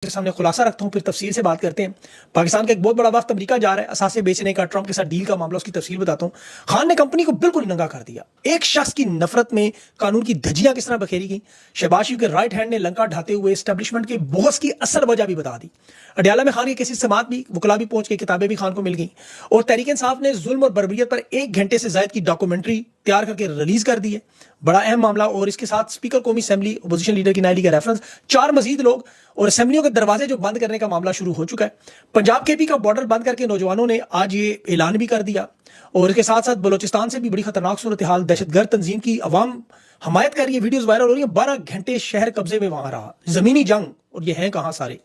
के सामने खुलासा रखता हूं, फिर तफसील से बात करते हैं। पाकिस्तान का एक बहुत बड़ा वक्त अमेरिका जा रहा है, असासे बेचने का, ट्रंप के साथ डील का मामला, उसकी तफसील बताता हूं। खान ने कंपनी को बिल्कुल नंगा कर दिया। एक शख्स की नफरत में कानून की धज्जियां किस तरह बखेरी गई। शहबाज शरीफ के राइट हैंड ने लंका ढाते हुए एस्टेब्लिशमेंट के बॉस की असल वजह भी बता दी। अडयाला में खान के किसी समात भी, वकला भी पहुंच गई, किताबें भी खान को मिल गई। और तहरीक इंसाफ ने जुल्म और बर्बरियत पर 1 घंटे से ज्यादा की डॉक्यूमेंट्री तैयार करके रिलीज कर दी है। बड़ा अहम मामला। और इसके साथ स्पीकर कौमी असेंबली अपोजिशन लीडर की नायली का रेफरेंस, 4 मजीद लोग और असेंबलियों के दरवाजे जो बंद करने का मामला शुरू हो चुका है। पंजाब केपी का बॉर्डर बंद करके नौजवानों ने आज ये ऐलान भी कर दिया। और इसके साथ साथ बलोचिस्तान से भी बड़ी खतरनाक सूरत हाल, दहशतगर्द तंजीम की अवाम हमायत कर रही है, वीडियोस वायरल हो रही है। 12 घंटे शहर कब्जे में वहां रहा, जमीनी जंग। और ये हैं कहां सारे।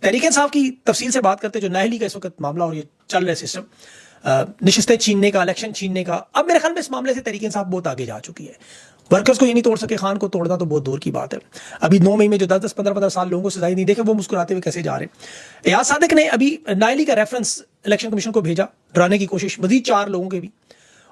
तहरीक इंसाफ की तफसील से बात करते, जो नाहली का इस वक्त मामला और ये चल रहा सिस्टम, निशिस्तें छीनने का, इलेक्शन छीनने का। अब मेरे ख्याल में इस मामले से तहरीक इंसाफ बहुत आगे जा चुकी है। वर्कर्स को ये नहीं तोड़ सके, खान को तोड़ना तो बहुत दूर की बात है। अभी 9 मई में जो 10-10, 15-15 साल लोगों को सजाई नहीं देखे, वो मुस्कुराते हुए कैसे जा रहे हैं। एयाज सादिक ने अभी नायली का रेफरेंस इलेक्शन कमीशन को भेजा, डराने की कोशिश, मजीद 4 लोगों के भी।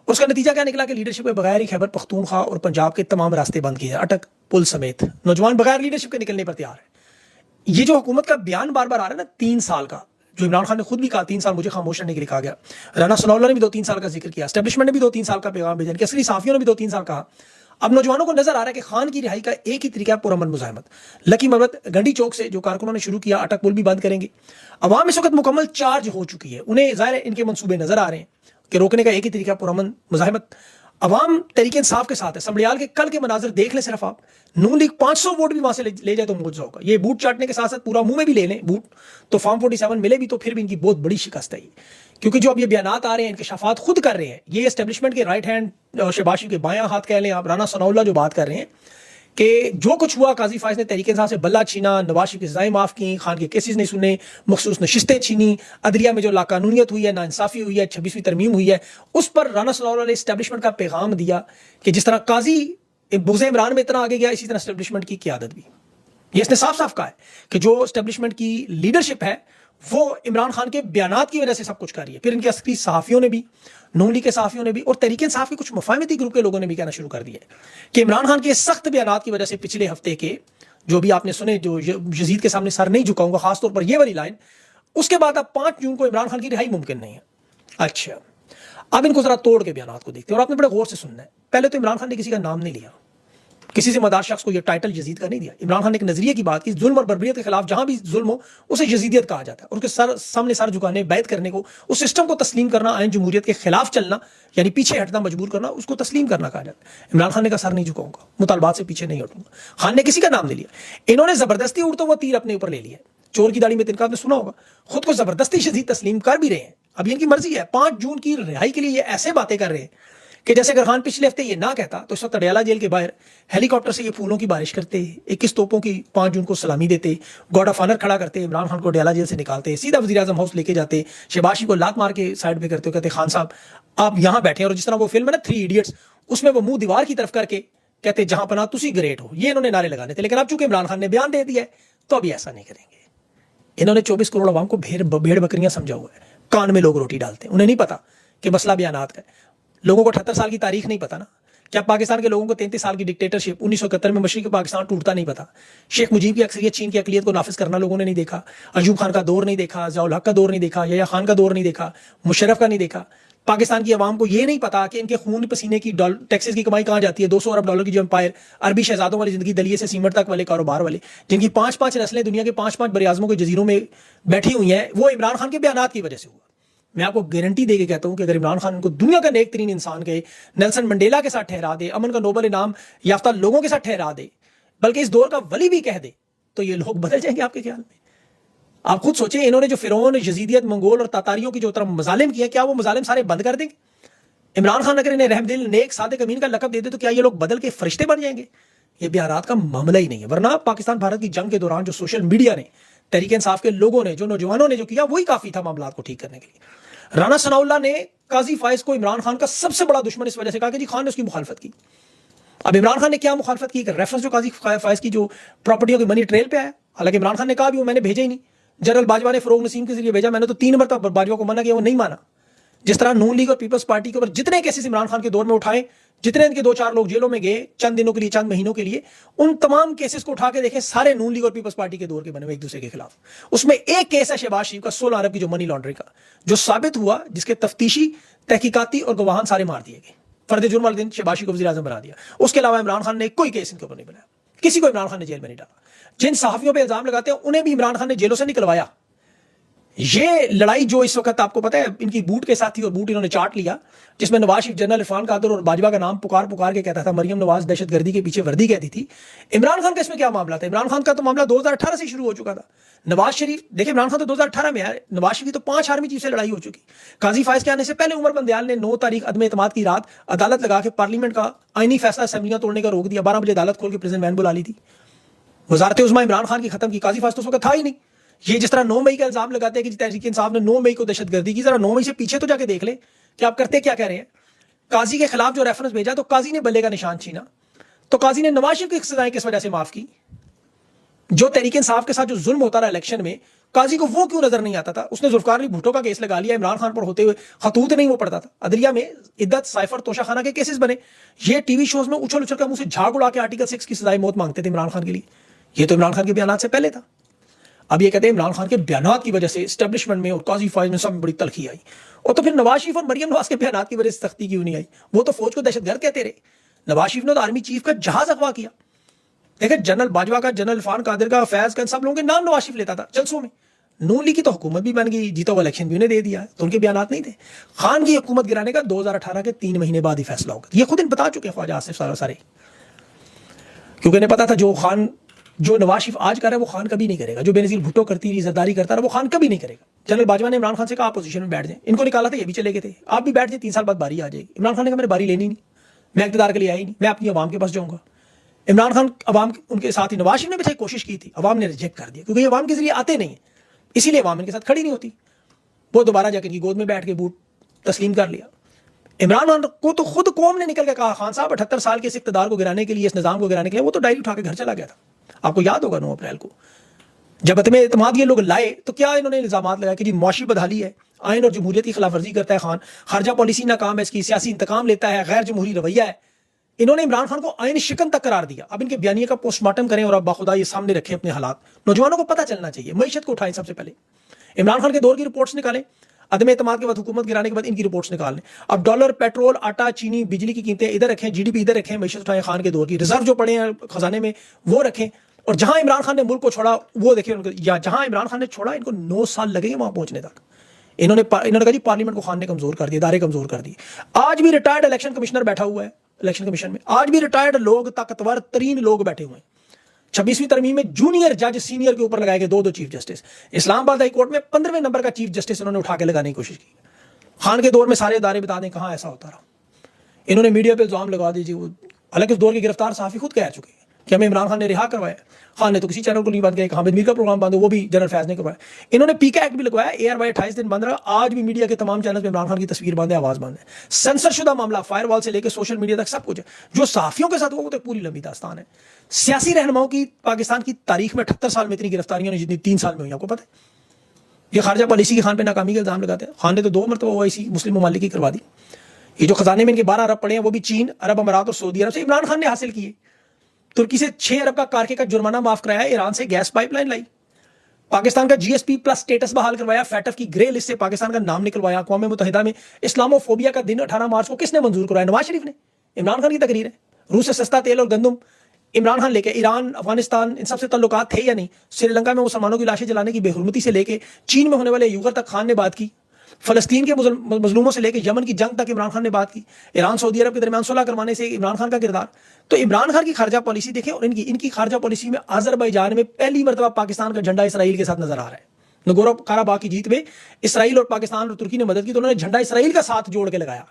उसका नतीजा क्या निकला कि लीडरशिप के बगैर ही खैबर पख्तूनख्वा और पंजाब के तमाम रास्ते बंद किए, अटक पुल समेत। नौजवान बगैर लीडरशिप के निकलने पर तैयार है। ये जो हुकूमत का बयान बार बार आ रहा है ना, 3 साल का, जो इमरान खान ने खुद भी कहा 3 साल मुझे खामोश रहने के लिए कहा गया। राना सनाउल्लाह ने भी 2-3 साल का जिक्र किया, एस्टेब्लिशमेंट ने भी 2-3 साल का पैगाम भेजा, असली साफियों ने भी 2-3 साल कहा। अब नौजवानों को नजर आ रहा है कि खान की रिहाई का एक ही तरीका है, पुरअमन मुजाहिमत। लकी मरवत गंडी चौक से जो कारकुनों ने शुरू किया, अटक पुल भी बंद करेंगे। अवाम इस वक्त मुकम्मल चार्ज हो चुकी है, उन्हें जाहिर इनके मंसूबे नजर आ रहे हैं कि रोकने का एक ही तरीका पुरअमन मुजाहिमत। अवाम तहरीक इंसाफ के साथ है। समड़ियाल के कल के मनाजर देख ले सिर्फ आप, नून लीग 500 वोट भी वहां से ले जाए तो मुआवजा होगा। ये बूट चाटने के साथ साथ पूरा मुंह में भी ले लें बूट, तो फॉर्म 47 मिले भी तो फिर भी इनकी बहुत बड़ी शिकस्त है। क्योंकि जो अब ये बयानात आ रहे हैं, इंकशाफात खुद कर रहे हैं, ये एस्टेब्लिशमेंट के राइट हैंड शहबाज शरीफ के बायां हाथ कह लें आप, राना सनाउल्लाह जो बात कर रहे हैं कि जो कुछ हुआ, काजी फायज ने तहरीक इंसाफ से बल्ला छीना, नवाज शरीफ की सजाएं माफ की, खान के केसेस नहीं सुने, मखसूस नशिस्तें छीनी, अदलिया में जो लाकानूनियत हुई है, नाइंसाफी हुई है, 26वीं तरमीम हुई है, उस पर राना सनाउल्लाह ने एस्टेब्लिशमेंट का पैगाम दिया कि जिस तरह काजी बुग़्ज़ इमरान में इतना आगे गया, इसी तरह एस्टेब्लिशमेंट की क़यादत भी। ये इसने साफ साफ कहा है कि जो एस्टेब्लिशमेंट की लीडरशिप है वो इमरान खान के बयानात की वजह से सब कुछ कर रही है। फिर इनके असली सहाफ़ियों ने भी, नून लीग के सहाफ़ियों ने भी और तहरीक इंसाफ के कुछ मुफाहमती ग्रुप के लोगों ने भी कहना शुरू कर दिया कि इमरान खान के सख्त बयानात की वजह से पिछले हफ्ते के जो भी आपने सुने, जो यजीद के सामने सर नहीं झुकाऊंगा, खासतौर पर ये वाली लाइन, उसके बाद अब 5 जून को इमरान खान की रिहाई मुमकिन नहीं है। अच्छा, अब इनको जरा तोड़ के बयानात को देखते हैं और आपने बड़े गौर से सुनना है। पहले तो इमरान खान ने किसी का नाम नहीं लिया, किसी से मदार शख्स को यह टाइटल यजीद का नहीं दिया। इमरान खान ने एक नजरिए की बात की, जुल्म और बर्बरियत के खिलाफ जहां भी जुल्म हो उसे यजीदियत कहा जाता है। उनके सामने सर झुकाने, बैत करने को, उस सिस्टम को तस्लीम करना, आइन जमहूरियत के खिलाफ चलना, यानी पीछे हटना मजबूर करना, उसको तस्लीम करना कहा जाता है। इमरान खान ने कहा सर नहीं झुकाऊंगा, मुतालबात से पीछे नहीं हटूंगा। खान ने किसी का नाम नहीं लिया। इन्होंने जबरदस्ती उड़ता हुआ तीर अपने ऊपर ले लिया। चोर की दाढ़ी में तिनका आपने सुना होगा, खुद को जबरदस्ती यजीद तस्लीम कर भी रहे हैं। अब इनकी मर्जी है। 5 जून की रिहाई के लिए ये ऐसे बातें कर रहे हैं कि जैसे अगर खान पिछले हफ्ते ये ना कहता तो इस वक्त अडयाला जेल के बाहर हेलीकॉप्टर से ये फूलों की बारिश करते, 21 तोपों की 5 जून को सलामी देते, गॉड ऑफ ऑनर खड़ा करते, इमरान खान को अडयाला जेल से निकालते, सीधा वज़ीर आज़म हाउस लेके जाते, शहबाज शरीफ को लात मार के साइड पे करते, कहते खान साहब आप यहाँ बैठे। और जिस तरह वो फिल्म है ना 3 इडियट्स, उसमें वो मुंह दीवार की तरफ करके कहते जहां पना तुसी ग्रेट हो, ये इन्होंने नारे लगाने थे। लेकिन अब चूंकि इमरान खान ने बयान दे दिया है तो अभी ऐसा नहीं करेंगे। इन्होंने 24 करोड़ अवाम को भेड़ बकरियां समझा हुआ है। कान में लोग रोटी डालते हैं, उन्हें नहीं पता कि मसला बयानात का है। लोगों को 78 साल की तारीख नहीं पता ना। क्या पाकिस्तान के लोगों को 33 साल की डिक्टेटरशिप 1971 में मशरिक़ पाकिस्तान टूटता नहीं पता? शेख मुजीब की अक्सरियत चीन की अक़लियत को नाफिज करना लोगों ने नहीं देखा। अयूब खान का दौर नहीं देखा, ज़िया उल हक का दौर नहीं देखा, यहया खान का दौर नहीं देखा, मुशर्रफ का नहीं देखा। पाकिस्तान की आवाम को यह नहीं पता कि इनके खून पसीने की टैक्सेस की कमाई कहां जाती है। 200 अरब डॉलर की जो एम्पायर, अरबी शहजादों वाली जिंदगी, दलिये से सीमेंट तक वाले कारोबार वाले, जिनकी 5-5 नस्लें दुनिया के 5-5 बरआज़मों के जजीरों में बैठी हुई हैं, वो इमरान खान के बयानात की वजह से हुआ। मैं आपको गारंटी दे के कहता हूं कि अगर इमरान खान को दुनिया का नेक तरीन इंसान कहे, नेल्सन मंडेला के साथ ठहरा दे, अमन का नोबल इनाम याफ्ता लोगों के साथ ठहरा दे, बल्कि इस दौर का वली भी कह दे, तो ये लोग बदल जाएंगे आपके ख्याल में? आप खुद सोचें, इन्होंने जो फिरौन, यजीदियत, मंगोल और तातारियों की जो तरह मजालिम किया, क्या वो मजालिम सारे बंद कर देंगे? इमरान खान अगर इन्हें रहमदिल, नेक, सादिक, अमीन का लकब दे दे तो क्या ये लोग बदल के फरिश्ते बन जाएंगे? ये बयानात का मामला ही नहीं है। वरना पाकिस्तान भारत की जंग के दौरान जो सोशल मीडिया ने, तहरीक इंसाफ के लोगों ने, जो नौजवानों ने जो किया, वही काफी था मामला को ठीक करने के लिए। राना सनाउल्लाह ने काजी फायज को इमरान खान का सबसे बड़ा दुश्मन इस वजह से कहा कि जी खान ने उसकी मुखालफत की। अब इमरान खान ने क्या मुखालफत की? रेफरेंस जो काजी फायज की जो प्रॉपर्टियों की मनी ट्रेल पे आया, हालांकि इमरान खान ने कहा भी वो मैंने भेजा ही नहीं। जनरल बाजवा ने फरोग नसीम के जरिए भेजा, मैंने तो 3 मरतबा बाजवा को मना किया, वो नहीं माना। जिस तरह नून लीग और पीपल्स पार्टी के ऊपर जितने केसेस इमरान खान के दौर में उठाए, जितने इनके 2-4 लोग जेलों में गए चंद दिनों के लिए, चंद महीनों के लिए, उन तमाम केसेस को उठा के देखें, सारे नून लीग और पीपल्स पार्टी के दौर के बने हुए एक दूसरे के खिलाफ। उसमें एक केस है शहबाज शरीफ का 16 अरब की जो मनी लॉन्ड्रिंग का, जो साबित हुआ, जिसके तफ्तीशी, तहकीकाती और गवाहान सारे मार दिए गए। फर्द जुर्म वाले दिन शहबाज शरीफ को वज़ीर आज़म बना दिया। उसके अलावा इमरान खान ने कोई केस इनके ऊपर नहीं बनाया, किसी को इमरान खान ने जेल में नहीं डाला। जिन सहाफियों पर इल्जाम लगाते हैं उन्हें भी इमरान खान ने जेलों से निकलवाया। ये लड़ाई जो इस वक्त आपको पता है इनकी बूट के साथ थी, और बूट इन्होंने चाट लिया, जिसमें नवाज शरीफ जनरल इरफान कादर और बाजवा का नाम पुकार पुकार के कहता था, मरियम नवाज दहशतगर्दी के पीछे वर्दी कहती थी। इमरान खान का इसमें क्या मामला था? इमरान खान का तो मामला 2018 से शुरू हो चुका था। नवाज शरीफ, देखिए इमरान खान तो 2018 में आया, नवाज शरीफ तो 5 आर्मी चीफ से लड़ाई हो चुकी। काजी फायज के आने से पहले उमर बंदयाल ने 9 तारीख अदम एतमाद की रात अदालत लगा के पार्लियामेंट का आईनी फैसला असेंबलियां तोड़ने का रोक दिया। 12 बजे अदालत खोल के प्रेसिडेंट वैन बुला ली थी। वजारत उस्मा इमरान खान की खत्म की, काजी फायज तो उस वक्त था ही नहीं। ये जिस तरह 9 मई का इल्जाम लगाते हैं कि तहरीक इंसाफ ने 9 मई को दहशतगर्दी की, जरा 9 मई से पीछे तो जाके देख ले कि आप करते क्या कह रहे हैं। काजी के खिलाफ जो रेफरेंस भेजा तो काजी ने बल्ले का निशान छीना, तो काजी ने नवाज शरीफ की सजाएं किस वजह से माफ की? जो तहरीक इंसाफ के साथ जो जुल्म होता रहा इलेक्शन में, काजी को वो क्यों नजर नहीं आता था? उसने जुल्फकार अली भुट्टो का केस लगा लिया इमरान खान पर होते हुए, खतूत नहीं वो पड़ता था। अदलिया में इद्दत, साइफर, तोशाखाना के केसेस बने। ये टीवी शोज में उछल उछल कर मुंह से झाग उड़ा के आर्टिकल 6 की सजाए मौत मांगते थे इमरान खान के लिए। ये तो इमरान खान के बयान से पहले था। अब ये कहते हैं इमरान खान के बयान की वजह से एस्टेब्लिशमेंट में और काजी फायज में सब में बड़ी तलखी आई। और तो फिर नवाज शरीफ और मरियम नवाज के बयान की वजह से सख्ती क्यों नहीं आई? वो तो फौज को दहशतगर्द कहते रहे। नवाज शरीफ ने तो आर्मी चीफ का जहाज अगवा किया। देखिए जनरल बाजवा का, जनरल इरफान कादिर का, फैज का, सब लोगों के नाम नवाज शरीफ लेता था जलसों में। नून लीग की तो हुकूमत भी बन गई, जीता हुआ इलेक्शन भी उन्हें दे दिया, तो उनके बयान नहीं थे। खान की हुकूमत गिराने का 2018 के 3 महीने बाद ही फैसला होगा। ये खुद इन बता चुके हैं ख्वाजा आसिफ सारे, क्योंकि इन्हें पता था जो नवाज शरीफ आज कर रहा है वो खान कभी नहीं करेगा। जो बेनजीर भुट्टो करती रही, जरदारी करता रहा, वो खान कभी नहीं करेगा। जनरल बाजवा ने इमरान खान से कहा अपोजिशन में बैठ जाए, इनको निकाला था, ये भी चले गए थे, आप भी बैठ जाए, 3 साल बाद बारी आ जाएगी। इमरान खान ने कहा मैंने बारी लेनी नहीं, मैं इक़्तिदार के लिए आई नहीं, मैं अपनी अवाम के पास जाऊंगा। इमरान खान अवाम उनके साथ ही, नवाज शरीफ ने भी कोशिश की थी, अवाम ने रिजेक्ट कर दिया, क्योंकि अवाम के जरिए आते नहीं है, इसीलिए अवाम इनके साथ खड़ी नहीं होती। वो दोबारा जाकर इनकी गोद में बैठ के बूट तस्लीम कर लिया। इमरान खान को तो खुद कौम ने निकल के कहा, खान साहब 78 साल के इस इक़्तिदार को गिराने के लिए, इस निज़ाम को गिराने के लिए, वो तो डायरी उठा के घर चला गया था। आपको याद होगा 9 अप्रैल को जब अदम एतमाद ये लोग लाए, तो क्या इन्होंने इल्जामात लगाया कि जी मुआशी बदहाली है, आइन और जमहूरियत की खिलाफ वर्जी करता है खान, खारजा पॉलिसी नाकाम है इसकी, सियासी इंतकाम लेता है, गैर जमहूरी रवैया है। इन्होंने इमरान खान को आइन शिकन तक करार दिया। अब इनके बयानिए का पोस्टमार्टम करें और अब बाखुदा ये सामने रखें अपने हालात। नौजवानों को पता चलना चाहिए, मईशत को उठाएं सबसे पहले। इमरान खान के दौर की रिपोर्ट्स निकालें, अदम एतमाद के बाद, हुकूमत गिराने के बाद इनकी रिपोर्ट्स निकाल लें। अब डॉलर, पेट्रोल, आटा, चीनी, बिजली की कीमतें इधर रखें, जीडीपी इधर रखें, मईशत उठाएं खान के दौर की। रिजर्व जो पड़े हैं खजाने में वो रखें, और जहां इमरान खान ने मुल्क को छोड़ा वो देखिए, या जहां इमरान खान ने छोड़ा इनको 9 साल लगेंगे वहां पहुंचने तक। इन्होंने कहा जी पार्लियामेंट को खान ने कमजोर कर दिया, इदारे कमजोर कर दिए। आज भी रिटायर्ड इलेक्शन कमिश्नर बैठा हुआ है इलेक्शन कमीशन में, आज भी रिटायर्ड लोग, ताकतवर तरीन लोग बैठे हुए हैं। 26वीं तरमीम में जूनियर जज सीनियर के ऊपर लगाए गए 2 chief justice. Islamabad high court में 15वें नंबर का चीफ जस्टिस इन्होंने उठा के लगाने की कोशिश की। खान के दौर में सारे इदारे बता दें कहां ऐसा होता रहा। इन्होंने मीडिया पे इल्जाम लगा दीजिए, हालांकि उस दौर के गिरफ्तार सहाफी खुद कह चुके हैं कि हमें इमरान खान ने रिहा करवाया। खान ने तो किसी चैनल को नहीं बंद किया, हामिद मीर का प्रोग्राम बंद हो, वो भी जनरल फैज ने करवाया। इन्होंने पीके एक्ट भी लगवाया, ARY 28 दिन बंद रहा। आज भी मीडिया के तमाम चैनल पे इमरान खान की तस्वीर बंद है, आवाज बंद है। सेंसरशुदा मामला, फायरवॉल से लेकर सोशल मीडिया तक सब कुछ है। जो सहाफियों के साथ वो तो पूरी लंबी दास्तान है। सियासी रहनुमाओं की पाकिस्तान की तारीख में 78 साल में इतनी गिरफ्तारियां नहीं जितनी 3 साल में हुई, आपको पता है। ये खारजा पॉलिसी की खान पे नाकामी का इल्जाम लगाते हैं। खान ने तो 2 मरतबा OIC मुस्लिम ममालिक की करवा दी। ये जो खजाने में इनके 12 अरब पड़े हैं, वो भी चीन, अरब अमारात और सऊदी अरब से इमरान खान ने हासिल किए। तुर्की से 6 अरब का कारखे का जुर्माना माफ कराया, ईरान से गैस पाइपलाइन लाई, पाकिस्तान का GSP प्लस स्टेटस बहाल करवाया, फैटफ की ग्रे लिस्ट से पाकिस्तान का नाम निकलवाया। अक़वाम मुत्तहिदा में इस्लामोफोबिया का दिन 18 मार्च को किसने मंजूर करवाया? नवाज शरीफ ने। इमरान खान की तकरीर है। रूस से सस्ता तेल और गंदम इमरान खान लेके, ईरान, अफगानिस्तान, इन सबसे ताल्लुकात थे या नहीं? श्रीलंका में मुसलमानों की लाशें जलाने की बेहुरमती से लेके चीन में होने वाले युगर तक खान ने बात की। फलस्तीन के मजलूमों से लेकर यमन की जंग तक इमरान खान ने बात की। ईरान सऊदी अरब के दरमियान सुलह करवाने से इमरान खान का किरदार। तो इमरान खान की खारजा पॉलिसी देखें, और इनकी खारजा पॉलिसी में अजरबैजान में पहली मरतबा पाकिस्तान का झंडा इसराइल के साथ नजर आ रहा है। नगोरो काराबाग की जीत में इसराइल और पाकिस्तान और तुर्की ने मदद की, तो उन्होंने झंडा इसराइल का साथ जोड़ के लगाया।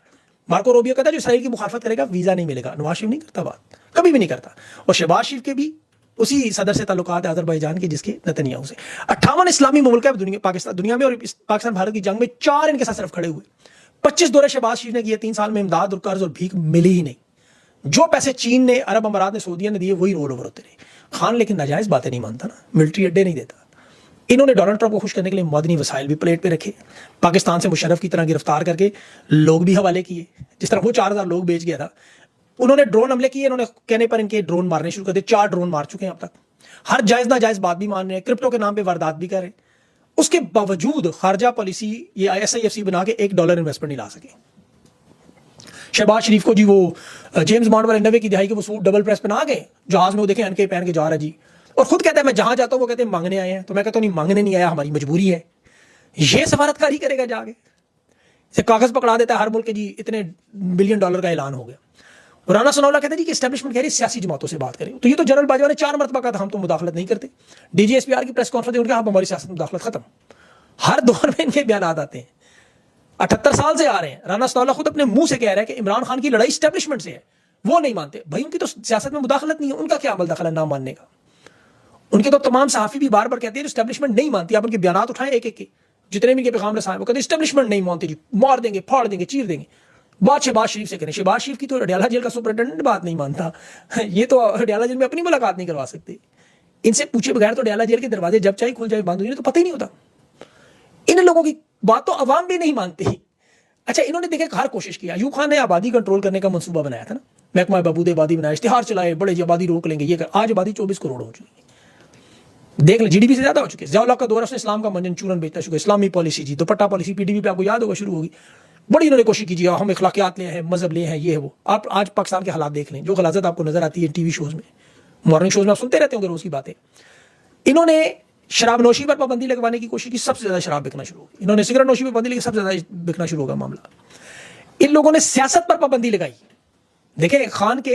मार्को रूबियो कहता है जो इसराइल की मुखालफत करेगा वीजा नहीं मिलेगा। नवाज शरीफ नहीं करता बात, कभी भी नहीं करता। और शहबाज शरीफ के भी उसी सदर से ताल्लुकात है अजरबैजान के, जिसके नेतन्याहू से। 58 इस्लामी मुल्क है दुनिया में, और पाकिस्तान भारत की जंग में 4 इनके साथ सिर्फ खड़े हुए। 25 दौरे शहबाज शरीफ ने किए 3 साल में, इमदाद और कर्ज और भीख मिली ही नहीं। जो पैसे चीन ने, अरब अमारात ने, सऊदिया ने दिए, वही रोल ओवर होते रहे। खान लेकिन नाजायज बातें नहीं मानता ना, मिलिट्री अड्डे नहीं देता, इन्होंने डोनाल्ड ट्रंप को खुश करने के लिए मदनी वसाइल भी प्लेट पे रखे, पाकिस्तान से मुशर्रफ की तरह गिरफ्तार करके लोग भी हवाले किए, जिस तरह वो 4000 लोग बेच गया था। उन्होंने ड्रोन हमले किए, इन्होंने कहने पर इनके ड्रोन मारने शुरू कर दिए, 4 ड्रोन मार चुके हैं अब तक। हर जायज नाजायज बात भी मान रहे हैं, क्रिप्टो के नाम पे वारदात भी कर रहे हैं। उसके बावजूद खारजा पॉलिसी ये SIFC बना के $1 इन्वेस्टमेंट नहीं ला सके। शहबाज शरीफ को जी वो जेम्स बॉन्ड वाले 90 की दिहाई के वो सूट डबल प्रेस पहना के जहाज में वो देखे अनके पहन के जा रहा है जी, और खुद कहता है मैं जहां जाता हूं वो कहते हैं मांगने आए हैं, तो मैं कहता हूं नहीं मांगने नहीं आया, हमारी मजबूरी है। ये सफारतकारी करेगा जाके, से कागज पकड़ा देता है हर मुल्क के जी इतने $1 बिलियन का ऐलान हो गया। राना सनाउल्लाह कहते हैं जी कि एस्टेब्लिशमेंट कह रही है सियासी जमातों से बात करें, तो ये तो जनरल बाजवा ने 4 मरतबा कहा था हम तो मुदाखलत नहीं करते। DGSPR की प्रेस कॉन्फ्रेंस उनके आप हमारी सियासत मुदाखलत खत्म। हर दौर में इनके बयान आते हैं, 78 साल से आ रहे हैं। राना सनाउल्लाह खुद अपने मुंह से कह रहा है कि इमरान खान की लड़ाई एस्टेब्लिशमेंट से है, वो नहीं मानते। भाई उनकी तो सियासत में मुदाखलत नहीं है, उनका क्या अमल दखल है ना मानने का। उनके तो तमाम सहाफी भी बार बार कहते हैं एस्टेब्लिशमेंट नहीं मानती। आप उनके बयान उठाएं एक एक के, जितने भी इनके पैगाम रसाए वो कहते एस्टेब्लिशमेंट नहीं मानती जी, मार देंगे, फाड़ देंगे, चीर देंगे। बात शहबाज शरीफ से करें, शहबाज शरीफ की तो अडयाला जेल का सुपरिटेंडेंट बात नहीं मानता, ये तो अडयाला जेल में अपनी मुलाकात नहीं करवा सकते। इनसे पूछे बगैर तो अडयाला जेल के दरवाजे जब चाहे खुल जाए बंद हो जाए तो पता ही नहीं होता। इन लोगों की बात तो अवाम भी नहीं मानती। अच्छा, इन्होंने देखे हर कोशिश किया। अयूब खान ने आबादी कंट्रोल करने का मंसूबा बनाया था ना, महकमा बहबूद आबादी बनाया, इश्तिहार चलाए, बड़े आबादी रोक लेंगे, ये आज आबादी 24 करोड़ हो चुकी है, देख लें GDP से ज्यादा हो चुकी है। ज़िया-उल-हक का दौर उसने इस्लाम का मंजन चूरन बेचना शुरू, इस्लामी पॉलिसी जी, दुपट्टा पॉलिसी PDP पे आपको याद होगा शुरू होगी। बड़ी इन्होंने कोशिश की, हम इखलाकियात ले हैं, मजहब ले हैं, ये है वो। आप आज पाकिस्तान के हालात देख लें, जो गलाजत आपको नजर आती है टीवी शोज में, मॉर्निंग शोज में आप सुनते रहते होंगे रोज की बातें। इन्होंने शराब नोशी पर पाबंदी लगवाने की कोशिश की, सबसे ज्यादा शराब बिकना शुरू होगी। इन्होंने सिगरेट नोशी पर पाबंदी लगी, सबसे ज्यादा बिकना शुरू होगा मामला। इन लोगों ने सियासत पर पाबंदी लगाई। देखें खान के